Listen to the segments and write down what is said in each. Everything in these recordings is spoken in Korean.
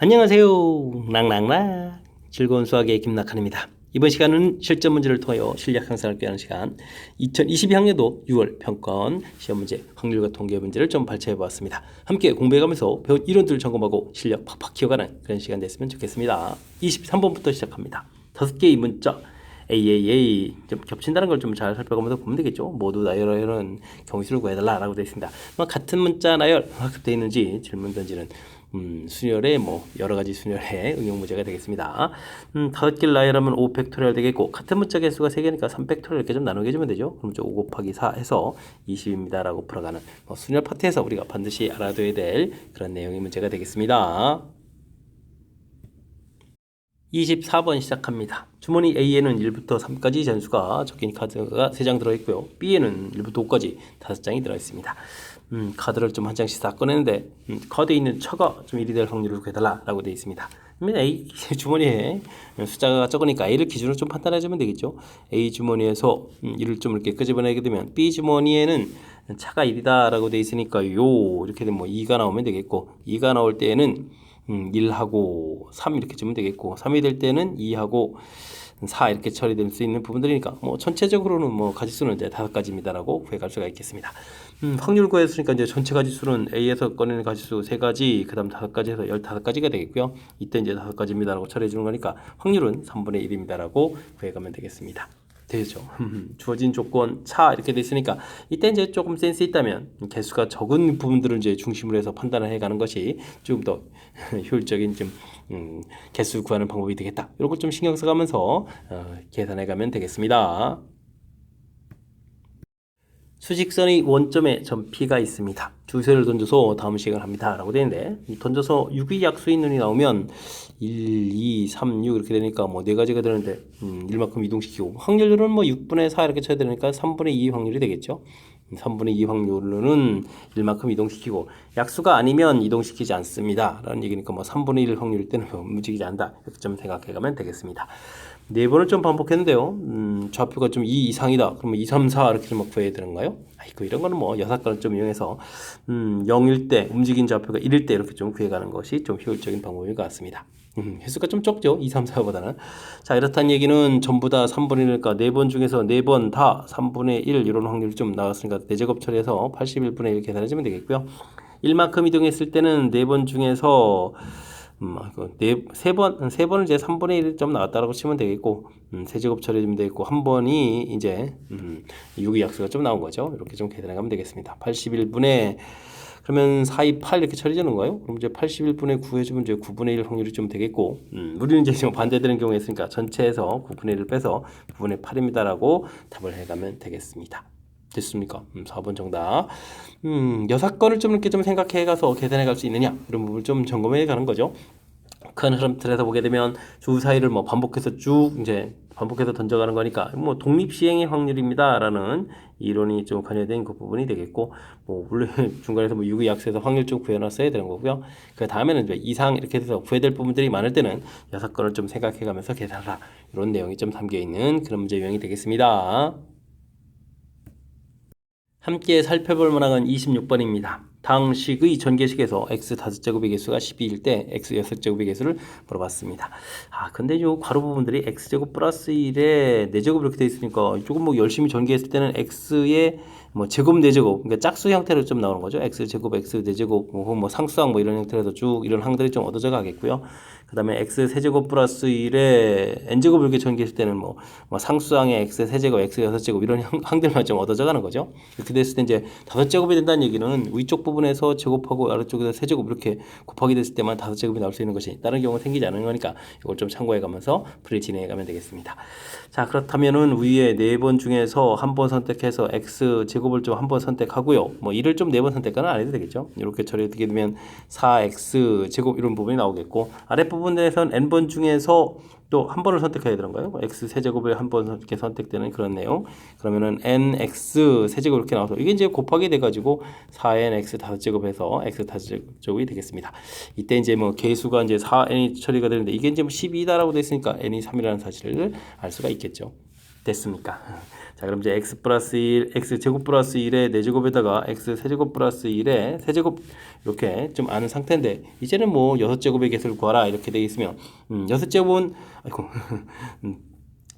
안녕하세요. 랑랑랑 즐거운 수학의 김낙한입니다. 이번 시간은 실전 문제를 통하여 실력 향상을 꾀하는 시간 2022학년도 6월 평가원 시험 문제 확률과 통계 문제를 좀 발췌해 보았습니다. 함께 공부해가면서 배운 이론들을 점검하고 실력 팍팍 키워가는 그런 시간 됐으면 좋겠습니다. 23번부터 시작합니다. 5개의 문자 AAA 좀 겹친다는 걸 좀 잘 살펴가면서 보면 되겠죠. 모두 나열은 경우수를 구해달라라고 되어 있습니다. 같은 문자 나열 학습되어 있는지 질문 던지는 순열의 여러 가지 순열의 응용 문제가 되겠습니다. 5개를 나열하면 5팩토리얼 되겠고 같은 문자 개수가 3개니까 3팩토리얼 이렇게 좀 나누게 해주면 되죠. 그럼 5 곱하기 4 해서 20입니다 라고 풀어가는 순열 파트에서 우리가 반드시 알아둬야 될 그런 내용의 문제가 되겠습니다. 24번 시작합니다. 주머니 A에는 1부터 3까지 잔수가 적힌 카드가 3장 들어있고요. B에는 1부터 5까지 5장이 들어있습니다. 카드를 좀 한 장씩 다 꺼내는데 카드에 있는 처가 좀 1이 될 확률을 구해달라고 되어 있습니다. 그러면 A 주머니에 숫자가 적으니까 A를 기준으로 좀 판단해주면 되겠죠. A 주머니에서 1을 좀 이렇게 끄집어내게 되면 B 주머니에는 차가 1이다 라고 되어 있으니까 이렇게 되면 2가 나오면 되겠고 2가 나올 때에는 1하고 3 이렇게 주면 되겠고 3이 될 때는 2하고 4 이렇게 처리될 수 있는 부분들이니까 전체적으로는 가지수는 이제 5가지입니다라고 구해갈 수가 있겠습니다. 확률 구했으니까 이제 전체 가지수는 A에서 꺼내는 가지수 3가지, 그다음 5가지에서 15가지가 되겠고요. 이때 이제 5가지입니다라고 처리해 주는 거니까 확률은 3분의 1입니다라고 구해가면 되겠습니다. 되죠. 주어진 조건 차 이렇게 돼 있으니까 이때 이제 조금 센스 있다면 개수가 적은 부분들을 이제 중심으로 해서 판단을 해가는 것이 좀 더 효율적인 개수 구하는 방법이 되겠다. 이런 걸 좀 신경 써가면서 계산해가면 되겠습니다. 수직선의 원점에 점 P가 있습니다. 주세를 던져서 다음 시행을 합니다 라고 되는데 던져서 6의 약수인 눈이 나오면 1, 2, 3, 6 이렇게 되니까 4가지가 되는데 1만큼 이동시키고 확률은 6분의 4 이렇게 쳐야 되니까 3분의 2 확률이 되겠죠. 3분의 2 확률은 1만큼 이동시키고 약수가 아니면 이동시키지 않습니다 라는 얘기니까 3분의 1 확률일 때는 움직이지 않는다 이렇게 좀 생각해 가면 되겠습니다. 4번을 좀 반복했는데요. 좌표가 좀 2 이상이다. 그러면 2, 3, 4 이렇게 좀 구해야 되는가요? 아이고 이런 거는 여사건을 좀 이용해서 0일 때 움직인 좌표가 1일 때 이렇게 좀 구해가는 것이 좀 효율적인 방법인 것 같습니다. 횟수가 좀 적죠. 2, 3, 4보다는. 자, 이렇다는 얘기는 전부 다 3분의 1이니까 4번 중에서 4번 다 3분의 1 이런 확률이 좀 나왔으니까 4제곱 처리해서 81분의 1 계산해주면 되겠고요. 1만큼 이동했을 때는 4번 중에서 세 번을 이제 3분의 1 좀 나왔다라고 치면 되겠고, 세제곱 처리해주면 되겠고, 한 번이 이제, 6의 약수가 좀 나온 거죠. 이렇게 좀 계산해 가면 되겠습니다. 81분의, 그러면 4, 2, 8 이렇게 처리되는 거예요. 그럼 이제 81분의 9 해주면 이제 9분의 1 확률이 좀 되겠고, 우리는 이제 지금 반대되는 경우가 있으니까 전체에서 9분의 1을 빼서 9분의 8입니다라고 답을 해가면 되겠습니다. 됐습니까? 4번 정답. 6건을 좀 이렇게 좀 생각해 가서 계산해 갈 수 있느냐 이런 부분을 좀 점검해 가는 거죠. 큰 흐름 틀에서 보게 되면 주 사이를 반복해서 쭉 이제 반복해서 던져가는 거니까 독립 시행의 확률입니다라는 이론이 좀 관여된 그 부분이 되겠고 물론 중간에서 6의 약수에서 확률 좀 구해놨어야 되는 거고요. 그 다음에는 이제 이상 이렇게 해서 구해야 될 부분들이 많을 때는 6건을 좀 생각해 가면서 계산하라 이런 내용이 좀 담겨 있는 그런 문제 유형이 되겠습니다. 함께 살펴볼 문항은 26번입니다. 당식의 전개식에서 x 5제곱의 개수가 12일 때 x 6제곱의 개수를 물어봤습니다. 근데 요 괄호 부분들이 x제곱 플러스 1에 4제곱 이렇게 돼 있으니까 조금 열심히 전개했을 때는 x의 제곱 4제곱 그러니까 짝수 형태로 좀 나오는 거죠. x제곱 x 4제곱 혹은 상수항 이런 형태로 쭉 이런 항들이 좀 얻어져 가겠고요. 그 다음에 x 세제곱 플러스 1에 n제곱 이렇게 전개했을 때는 상수항의 x 세제곱 x 6제곱 이런 항들만 좀 얻어져 가는 거죠. 이렇게 됐을 때 이제 5제곱이 된다는 얘기는 위쪽 부분에서 제곱하고 아래쪽에서 세제곱 이렇게 곱하기 됐을 때만 5제곱이 나올 수 있는 것이 다른 경우는 생기지 않는 거니까 이걸 좀 참고해 가면서 풀이 진행해 가면 되겠습니다. 자, 그렇다면은 위에 4번 중에서 한 번 선택해서 x 제곱을 좀 한 번 선택하고요. 이를 좀 4번 선택은 안 해도 되겠죠. 이렇게 처리하게 되면 4x 제곱 이런 부분이 나오겠고 아랫부분에서는 n번 중에서 또 한 번을 선택해야 되는 거예요. x 세제곱에 한 번 이렇게 선택되는 그런 내용. 그러면은 nx 세제곱 이렇게 나와서 이게 이제 곱하기 돼가지고 4nx 5제곱해서 x 5제곱이 되겠습니다. 이때 이제 개수가 이제 4n이 처리가 되는데 이게 이제 12다라고 돼 있으니까 n이 3이라는 사실을 알 수가 있겠죠. 됐습니까? 자, 그럼 이제 x 플러스 1, x 제곱 플러스 1의 4제곱에다가 x 세제곱 플러스 1의 세제곱 이렇게 좀 아는 상태인데 이제는 뭐 6제곱의 개수를 구하라 이렇게 되어 있으면 6제곱은 아이고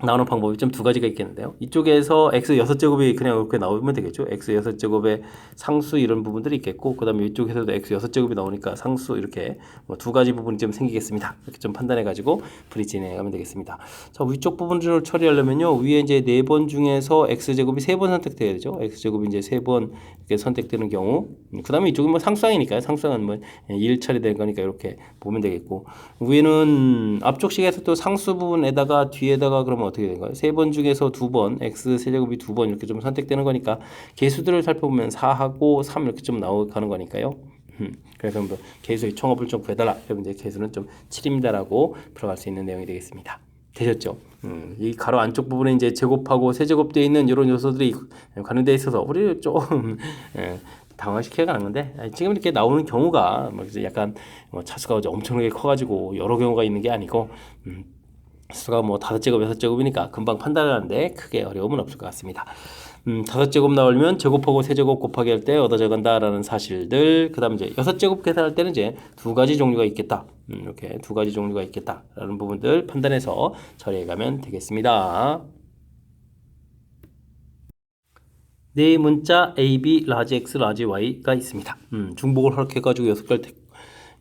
나오는 방법이 좀 두 가지가 있겠는데요. 이쪽에서 x 6제곱이 그냥 이렇게 나오면 되겠죠. x 6제곱의 상수 이런 부분들이 있겠고 그 다음에 이쪽에서도 x 6제곱이 나오니까 상수 이렇게 뭐 두 가지 부분이 좀 생기겠습니다. 이렇게 좀 판단해 가지고 풀이 진행하면 되겠습니다. 자, 위쪽 부분을 처리하려면요. 위에 이제 4번 중에서 x제곱이 3번 선택돼야 되죠. x제곱이 이제 3번 이렇게 선택되는 경우 그 다음에 이쪽은 뭐 상수항이니까요. 상수항은 뭐 1 처리될 거니까 이렇게 보면 되겠고 위에는 앞쪽 식에서 또 상수 부분에다가 뒤에다가 그러면 어떻게 된 거예요? 3번 중에서 2번 x 세제곱이 2번 이렇게 좀 선택되는 거니까 개수들을 살펴보면 4하고 3 이렇게 좀 나오는 거니까요. 그래서 뭐 개수의 총합을 좀 구해달라. 그러면 이제 개수는 좀 7입니다라고 풀어갈 수 있는 내용이 되겠습니다. 되셨죠? 이 가로 안쪽 부분에 이제 제곱하고 세제곱되어 있는 이런 요소들이 관련되어 있어서 우리를 좀 당황시켜 가는 건데 지금 이렇게 나오는 경우가 약간 차수가 엄청나게 커가지고 여러 경우가 있는 게 아니고 수가 뭐 5제곱, 6제곱이니까 금방 판단하는데 크게 어려움은 없을 것 같습니다. 5제곱 나오면 제곱하고 세제곱 곱하기 할 때 얻어져 간다라는 사실들 그 다음 이제 6제곱 계산할 때는 이제 두 가지 종류가 있겠다. 이렇게 두 가지 종류가 있겠다라는 부분들 판단해서 처리해 가면 되겠습니다. 네 문자 A, B, 라지 X, 라지 Y가 있습니다. 중복을 허락해가지고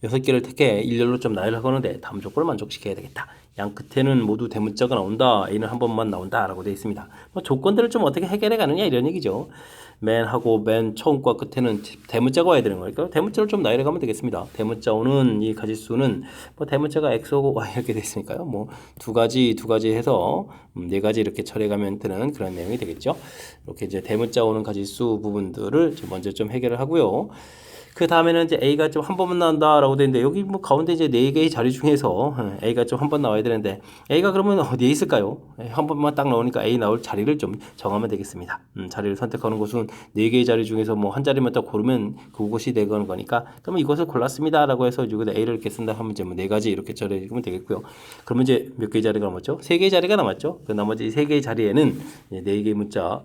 6개를 택해 일렬로 좀 나열을 하는데 다음 조건을 만족시켜야 되겠다. 양 끝에는 모두 대문자가 나온다. A는 한 번만 나온다. 라고 되어 있습니다. 뭐 조건들을 좀 어떻게 해결해 가느냐 이런 얘기죠. 맨 처음과 끝에는 대문자가 와야 되는 거니까 대문자를 좀 나열해 가면 되겠습니다. 대문자 오는 이 가지수는 뭐 대문자가 X하고 Y 이렇게 되어 있으니까요. 뭐 두 가지 해서 4가지 이렇게 처리해 가면 되는 그런 내용이 되겠죠. 이렇게 이제 대문자 오는 가지수 부분들을 먼저 좀 해결을 하고요. 그 다음에는 이제 A가 좀 한 번만 나온다라고 되는데 여기 뭐 가운데 이제 4개의 자리 중에서 A가 좀 한 번 나와야 되는데 A가 그러면 어디에 있을까요? 한 번만 딱 나오니까 A 나올 자리를 좀 정하면 되겠습니다. 자리를 선택하는 곳은 4개의 자리 중에서 뭐 한 자리만 딱 고르면 그곳이 되는 거니까 그러면 이것을 골랐습니다라고 해서 여기다 A를 이렇게 쓴다 하면 이제 뭐 4가지 이렇게 처리하면 되겠고요. 그러면 이제 몇 개의 자리가 남았죠? 3개의 자리가 남았죠. 그 나머지 3개의 자리에는 4개의 문자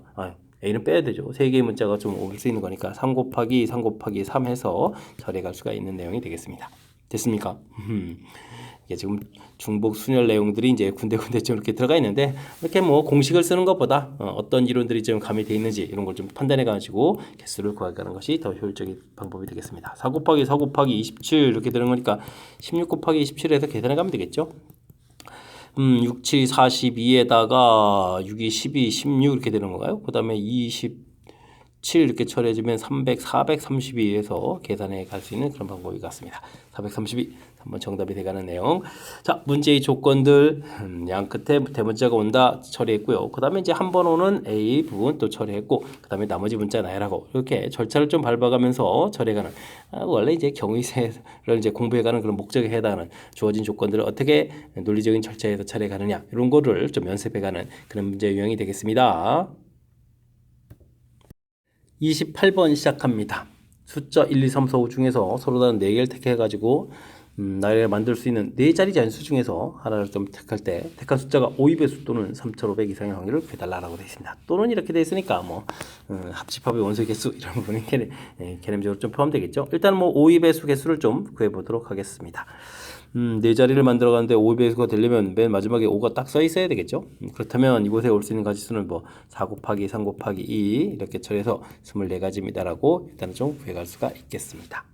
A는 빼야 되죠. 3개의 문자가 좀 올 수 있는 거니까 3 곱하기 3 해서 처리해 갈 수가 있는 내용이 되겠습니다. 됐습니까? 이게 지금 중복 순열 내용들이 이제 군데군데 좀 이렇게 들어가 있는데 이렇게 뭐 공식을 쓰는 것보다 어떤 이론들이 좀 가미되어 있는지 이런 걸 좀 판단해 가지고 개수를 구하는 것이 더 효율적인 방법이 되겠습니다. 4 곱하기 27 이렇게 되는 거니까 16 곱하기 27에서 계산해 가면 되겠죠. 6, 7, 42에다가 6이 12, 16 이렇게 되는 건가요? 그 다음에 27 이렇게 처리해주면 432에서 계산해 갈 수 있는 그런 방법이 같습니다. 432 한번 정답이 돼가는 내용. 자, 문제의 조건들 양 끝에 대문자가 온다 처리했고요. 그 다음에 이제 한 번 오는 A 부분 또 처리했고 그 다음에 나머지 문자 나열하고 이렇게 절차를 좀 밟아가면서 처리해가는 원래 이제 경위세를 이제 공부해가는 그런 목적에 해당하는 주어진 조건들을 어떻게 논리적인 절차에서 처리해가느냐 이런 거를 좀 연습해가는 그런 문제 유형이 되겠습니다. 28번 시작합니다. 숫자 1, 2, 3, 4, 5 중에서 서로 다른 4개를 택해가지고 나열을 만들 수 있는 4자리 잔수 중에서 하나를 좀 택할 때 택한 숫자가 5배수 또는 3,500 이상의 확률을 구해달라고 되어 있습니다. 또는 이렇게 되어 있으니까 뭐 합집합의 원소의 개수 이런 부분이 개념적으로 좀 포함되겠죠. 일단 뭐 5배수 개수를 좀 구해보도록 하겠습니다. 4자리를 만들어 가는데 5배수가 되려면 맨 마지막에 5가 딱 써 있어야 되겠죠. 그렇다면 이곳에 올 수 있는 가지수는 뭐 4 곱하기 3 곱하기 2 이렇게 처리해서 24가지입니다라고 일단은 좀 구해갈 수가 있겠습니다.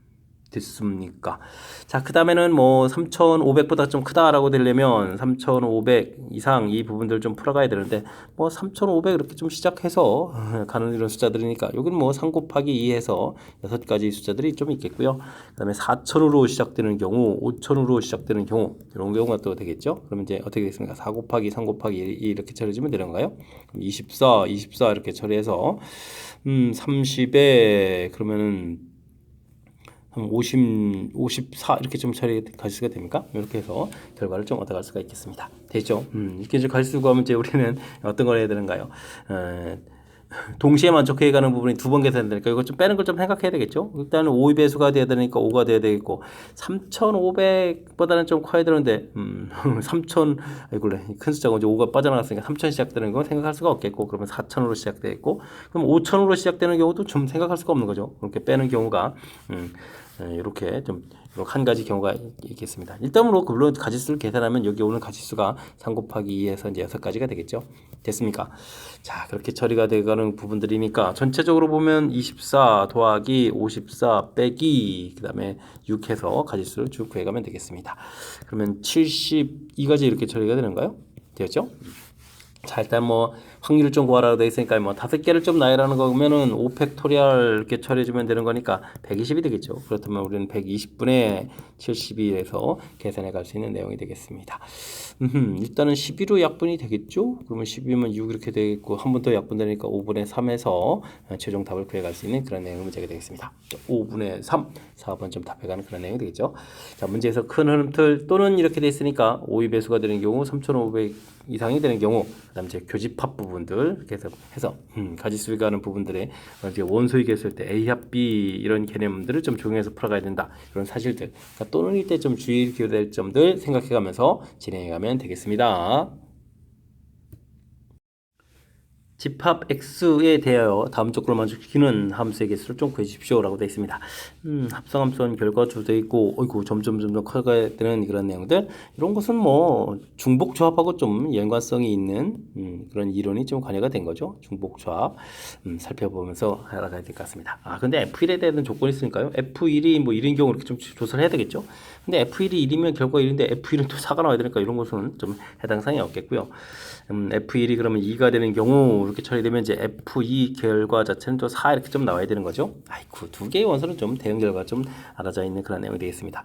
됐습니까? 자, 그 다음에는 뭐 3,500보다 좀 크다라고 되려면 3,500 이상 이 부분들 좀 풀어가야 되는데 뭐 3,500 이렇게 좀 시작해서 가는 이런 숫자들이니까 여기는 뭐 3 곱하기 2 해서 6가지 숫자들이 좀 있겠고요. 그 다음에 4,000으로 시작되는 경우 5,000으로 시작되는 경우 이런 경우가 또 되겠죠. 그러면 이제 어떻게 되겠습니까? 4 곱하기 3 곱하기 2 이렇게 처리해주면 되는 건가요? 24 이렇게 처리해서 30에 그러면은 54 이렇게 좀 처리할 수가 됩니까? 이렇게 해서 결과를 좀 얻어갈 수가 있겠습니다. 됐죠? 이렇게 이제 갈 수가 하면 이제 우리는 어떤 걸 해야 되는가요? 동시에 만족해가는 부분이 두 번 계산되니까 이거 좀 빼는 걸 좀 생각해야 되겠죠. 일단은 5의 배수가 돼야 되니까 5가 돼야 되겠고 3,500보다는 좀 커야 되는데 3,000 아이고 큰 숫자가 이제 5가 빠져나갔으니까 3,000 시작되는 건 생각할 수가 없겠고 그러면 4,000으로 시작되겠고 그럼 5,000으로 시작되는 경우도 좀 생각할 수가 없는 거죠. 그렇게 빼는 경우가 이렇게 좀 한 가지 경우가 있겠습니다. 일단으로 물론 가지수를 계산하면 여기 오는 가지수가 3 곱하기 2에서 이제 6가지가 되겠죠. 됐습니까? 자, 그렇게 처리가 되가는 부분들이니까 전체적으로 보면 24 더하기 54 빼기 그다음에 6 해서 가지수를 쭉 구해가면 되겠습니다. 그러면 72가지 이렇게 처리가 되는가요? 되었죠? 자, 일단 뭐 확률을 좀 구하라고 되어 있으니까 뭐 5개를 좀 나열하는 거 보면은 5 팩토리얼 이렇게 처리해 주면 되는 거니까 120이 되겠죠. 그렇다면 우리는 120분의 72에서 계산해 갈 수 있는 내용이 되겠습니다. 일단은 12로 약분이 되겠죠. 그러면 12면 6 이렇게 되겠고 한 번 더 약분되니까 5분의 3에서 최종 답을 구해 갈 수 있는 그런 내용의 문제가 되겠습니다. 5분의 3 4번 좀 답해가는 그런 내용이 되겠죠. 자, 문제에서 큰 흐름틀 또는 이렇게 돼 있으니까 5의 배수가 되는 경우 3,500 이상이 되는 경우 그다음에 이제 교집합 부분들 이렇게 해서 가지수가 가는 부분들에 이제 원소익 했을 때 A 합 B 이런 개념들을 좀 적용해서 풀어가야 된다 이런 사실들 그러니까 또는일 때 좀 주의 기울여야 될 점들 생각해가면서 진행해가면 되겠습니다. 집합 x에 대하여 다음 조건을 만족시키는 함수의 개수를 좀 구해주십시오라고 되어 있습니다. 합성함수는 결과 주되어 있고, 어이구 점점 커가야 되는 그런 내용들 이런 것은 뭐 중복 조합하고 좀 연관성이 있는 그런 이론이 좀 관여가 된 거죠. 중복 조합 살펴보면서 알아가야 될 것 같습니다. 아 근데 F1에 대한 조건이 있으니까요. F1이 뭐 1인 경우 이렇게 좀 조사를 해야 되겠죠. 근데 F1이 1이면 결과 1인데 F1은 또 4가 나와야 되니까 이런 것은 좀 해당 사항이 없겠고요. F1이 그러면 2가 되는 경우 이렇게 처리되면 이제 F2 결과 자체는 또 4 이렇게 좀 나와야 되는 거죠. 아이쿠 두 개의 원소는 좀 대응 결과 좀 알아져 있는 그런 내용이 되겠습니다.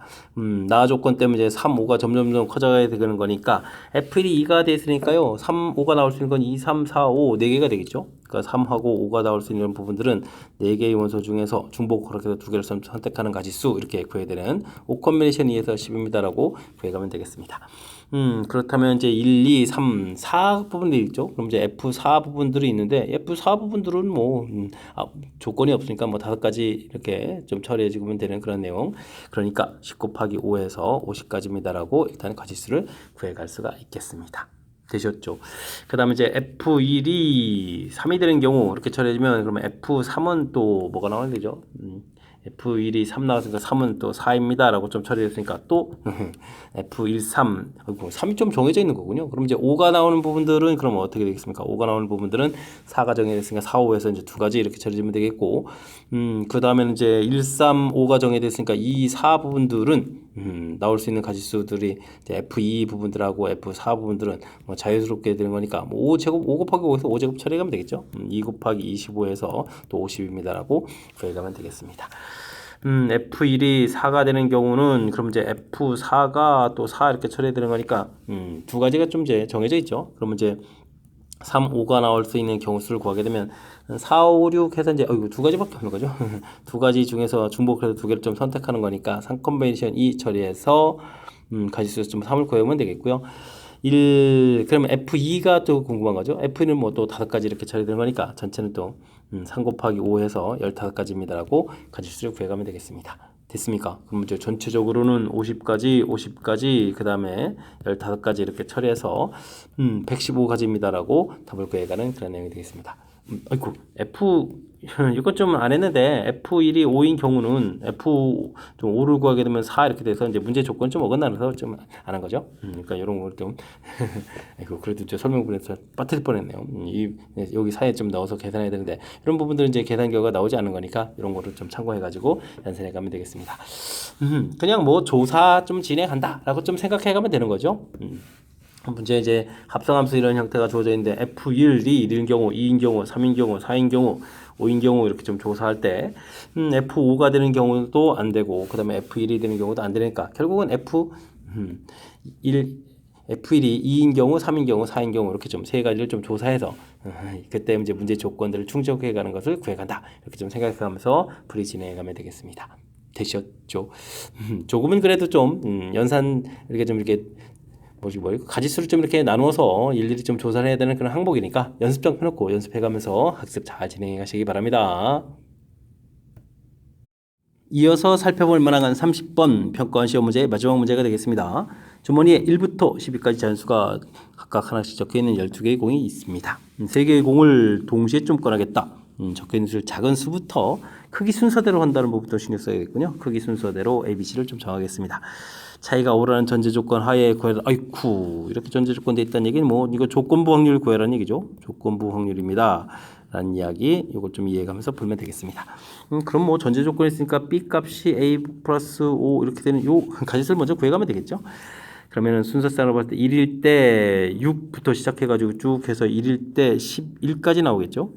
나 조건 때문에 이제 3, 5가 점점 커져야 되는 거니까 F1이 2가 돼 있으니까요. 3, 5가 나올 수 있는 건 2, 3, 4, 5 4개가 되겠죠. 그러니까 3하고 5가 나올 수 있는 부분들은 4개의 원소 중에서 중복 그렇게 해서 2개를 선택하는 가지수 이렇게 구해야 되는 5 컨비네이션 2에서 10입니다라고 구해가면 되겠습니다. 그렇다면 이제 1, 2, 3, 4 부분들이 있죠. 그럼 이제 F4 부분들이 있는데 F4 부분들은 뭐 조건이 없으니까 뭐 5가지 이렇게 좀 처리해 주면 되는 그런 내용. 그러니까 10 곱하기 5에서 50까지입니다라고 일단 가지수를 구해 갈 수가 있겠습니다. 되셨죠? 그 다음에 이제 F1이 3이 되는 경우 이렇게 처리해주면 그러면 F3은 또 뭐가 나와야 되죠? F1이 3 나왔으니까 3은 또 4입니다 라고 좀 처리했으니까 또 F1, 3 3이 좀 정해져 있는 거군요. 그럼 이제 5가 나오는 부분들은 그럼 어떻게 되겠습니까? 5가 나오는 부분들은 4가 정해졌으니까 4, 5에서 이제 2가지 이렇게 처리하면 되겠고 그 다음에는 이제 1, 3, 5가 정해졌으니까 2, 4 부분들은 나올 수 있는 가지수들이 이제 F2 부분들하고 F4 부분들은 뭐 자유스럽게 되는 거니까 뭐 5제곱 5 곱하기 5에서 5제곱 처리하면 되겠죠. 2 곱하기 25에서 또 50입니다라고 구해가면 되겠습니다. F1이 4가 되는 경우는 그럼 이제 F4가 또 4 이렇게 처리되는 거니까 2가지가 좀 이제 정해져 있죠. 그러면 이제 3, 5가 나올 수 있는 경우수를 구하게 되면 4, 5, 6 해서 이제 2가지밖에 없는 거죠. 2가지 중에서 중복해서 2개를 좀 선택하는 거니까 3 컨베이션 2 처리해서 가지수 좀 3을 구하면 되겠고요. 그러면 F2가 또 궁금한 거죠. F는 뭐 또 5가지 이렇게 처리되는 거니까 전체는 또 3 곱하기 5 해서 15가지입니다라고 가지수를 구해가면 되겠습니다. 됐습니까? 그럼 이제 전체적으로는 50가지 그 다음에 15가지 이렇게 처리해서 115가지입니다라고 답을 구해가는 그런 내용이 되겠습니다. 아이고 이건 좀 안 했는데 F1이 5인 경우는 F 좀 5를 구하게 되면 4 이렇게 돼서 이제 문제 조건 좀 어긋나서 좀 안 한 거죠. 그러니까 이런 걸 좀 그래도 저 설명문에서 빠뜨릴 뻔했네요. 여기 사이에 좀 넣어서 계산해야 되는데 이런 부분들은 이제 계산 결과가 나오지 않는 거니까 이런 거를 좀 참고해가지고 연산해 가면 되겠습니다. 그냥 뭐 조사 좀 진행한다라고 좀 생각해 가면 되는 거죠. 문제 이제 합성함수 이런 형태가 주어져 있는데 F1이 1인 경우, 2인 경우, 3인 경우, 4인 경우, 5인 경우 이렇게 좀 조사할 때 F5가 되는 경우도 안 되고 그 다음에 F1이 되는 경우도 안 되니까 결국은 F1이 2인 경우, 3인 경우, 4인 경우 이렇게 좀 3가지를 좀 조사해서 그때 이제 문제 조건들을 충족해 가는 것을 구해간다 이렇게 좀 생각하면서 풀이 진행해 가면 되겠습니다. 되셨죠? 조금은 그래도 좀 연산 이렇게 좀 이렇게 가지수를 좀 이렇게 나누어서 일일이 좀 조사를 해야 되는 그런 항목이니까 연습장 펴놓고 연습해가면서 학습 잘 진행해 가시기 바랍니다. 이어서 살펴볼 만한 30번 평가원 시험 문제의 마지막 문제가 되겠습니다. 주머니에 1부터 10위까지 자연수가 각각 하나씩 적혀있는 12개의 공이 있습니다. 3개의 공을 동시에 좀 꺼내겠다. 적혀있는 수 작은 수부터 크기 순서대로 한다는 부분도 신경 써야겠군요. 크기 순서대로 ABC를 좀 정하겠습니다. 차이가 오라는 전제 조건 하에 구해라. 아이쿠, 이렇게 전제 조건돼 있다는 얘기는 이거 조건부 확률 구해라는 얘기죠. 조건부 확률입니다. 라는 이야기, 이걸 좀 이해가면서 풀면 되겠습니다. 그럼 전제 조건이 있으니까 B 값이 A 플러스 5 이렇게 되는 요 가짓수를 먼저 구해가면 되겠죠. 그러면은 순서상으로 봤을 때 1일 때 6부터 시작해가지고 쭉 해서 1일 때 11까지 나오겠죠.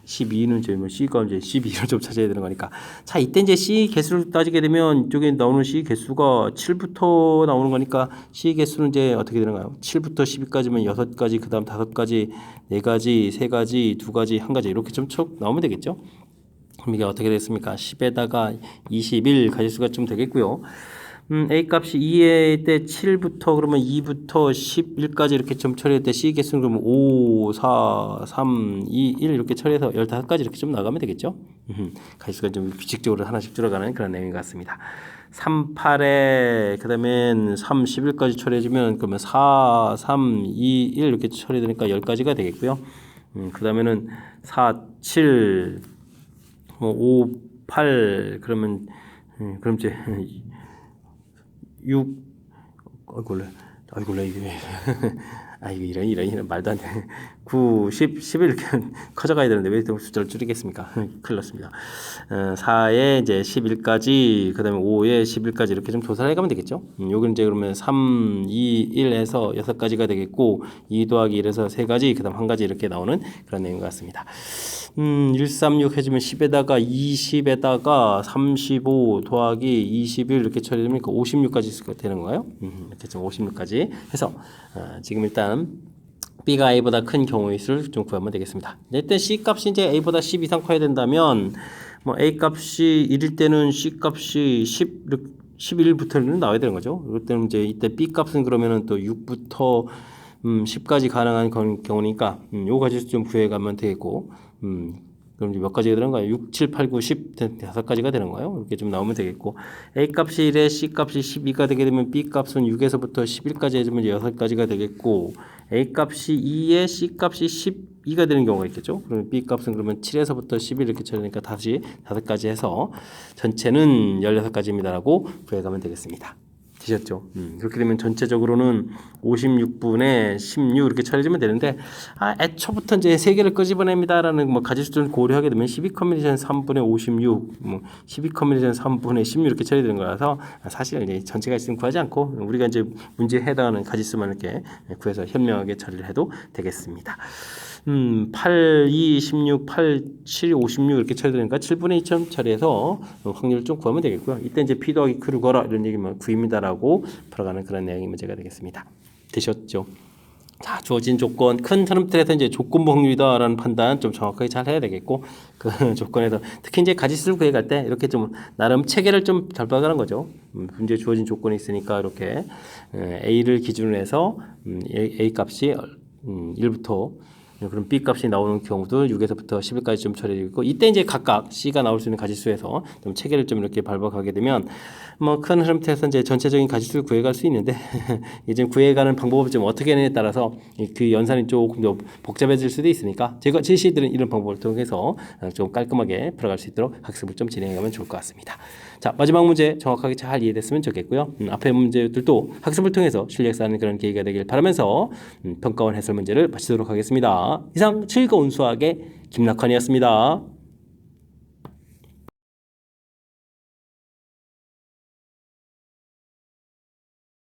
12는 이제 C가 이제 12를 좀 찾아야 되는 거니까. 자, 이때 이제 C 개수를 따지게 되면 이쪽에 나오는 C 개수가 7부터 나오는 거니까 C 개수는 이제 어떻게 되는가요? 7부터 12까지면 6가지, 그 다음 5가지, 4가지, 3가지, 2가지, 1가지 이렇게 좀 쭉 나오면 되겠죠. 그럼 이게 어떻게 됐습니까? 10에다가 21 가지수가 좀 되겠고요. A 값이 2의 때 7부터 그러면 2부터 11까지 이렇게 좀 처리할 때 C 개수는 그러면 5, 4, 3, 2, 1 이렇게 처리해서 15가지 이렇게 좀 나가면 되겠죠. 가지수가 좀 규칙적으로 하나씩 줄어가는 그런 내용인 것 같습니다. 3, 8에 그 다음엔 3, 11까지 처리해주면 그러면 4, 3, 2, 1 이렇게 처리되니까 10가지가 되겠고요. 그 다음에는 4, 7, 5, 8 그러면 그럼 이제 6 아이고래 이게 이거 이런 말도 안 돼. 9, 10, 11 이렇게 커져가야 되는데 왜 이렇게 숫자를 줄이겠습니까? 큰일 났습니다. 4에 이제 11까지, 그 다음에 5에 11까지 이렇게 좀 조사를 해가면 되겠죠. 요건 이제 그러면 3, 2, 1에서 6가지가 되겠고, 2 더하기 1에서 3가지, 그 다음 1가지 이렇게 나오는 그런 내용 같습니다. 136 해주면 10에다가 20에다가 35 더하기 21 이렇게 처리되니까 56까지 되는 거예요. 이렇게 좀 56까지 해서 지금 일단 B가 A보다 큰 경우의 수를 좀 구하면 되겠습니다. 일단 C 값이 이제 A보다 10 이상 커야 된다면 A 값이 1일 때는 C 값이 11부터는 나와야 되는 거죠. 그럴 때는 이제 이때 B 값은 그러면은 또 6부터 10까지 가능한 경우니까 요 가지수 좀 구해가면 되겠고 그럼 이제 몇 가지가 되는 거예요? 6, 7, 8, 9, 10 5가지가 되는 거예요. 이렇게 좀 나오면 되겠고 A 값이 1에 C 값이 12가 되게 되면 B 값은 6에서부터 11까지 해주면 6가지가 되겠고 A 값이 2에 C 값이 12가 되는 경우가 있겠죠. 그러면 B 값은 그러면 7에서부터 11 이렇게 처리하니까 다시 5가지 해서 전체는 16가지입니다라고 구해가면 되겠습니다. 되셨죠? 그렇게 되면 전체적으로는 56분의 16 이렇게 처리해주면 되는데 애초부터 이제 3개를 끄집어냅니다라는 가지수를 고려하게 되면 12 커뮤니션 3분의 56, 12 커뮤니션 3분의 16 이렇게 처리되는 거라서 사실 이제 전체 가지수는 구하지 않고 우리가 이제 문제에 해당하는 가지수만 이렇게 구해서 현명하게 처리를 해도 되겠습니다. 8, 2, 16, 8, 7, 56 이렇게 처리되니까 7분의 2처럼 처리해서 확률을 좀 구하면 되겠고요. 이때 이제 P 더하기 Q를 걸어 이런 얘기면 구입니다라고 풀어가는 그런 내용의 문제가 되겠습니다. 되셨죠? 자, 주어진 조건 큰 흐름틀에서 이제 조건부 확률이다라는 판단 좀 정확하게 잘 해야 되겠고 그 조건에서 특히 이제 가지수를 구해갈 때 이렇게 좀 나름 체계를 좀 잘 봐가는 거죠. 문제 주어진 조건이 있으니까 이렇게 A를 기준으로 해서 A 값이 1부터 그럼 B 값이 나오는 경우도 6에서부터 10일까지 좀 처리되고 이때 이제 각각 C가 나올 수 있는 가지수에서 좀 체계를 좀 이렇게 밟아가게 되면 큰 흐름에서 이제 전체적인 가지수를 구해갈 수 있는데 이제 구해가는 방법을 좀 어떻게 하느냐에 따라서 그 연산이 조금 더 복잡해질 수도 있으니까 제가 제시해드린 이런 방법을 통해서 좀 깔끔하게 풀어갈 수 있도록 학습을 좀 진행하면 좋을 것 같습니다. 자, 마지막 문제 정확하게 잘 이해됐으면 좋겠고요. 앞에 문제들도 학습을 통해서 실력 쌓는 그런 계기가 되길 바라면서 평가원 해설 문제를 마치도록 하겠습니다. 이상 즐거운 수학의 김낙환이었습니다.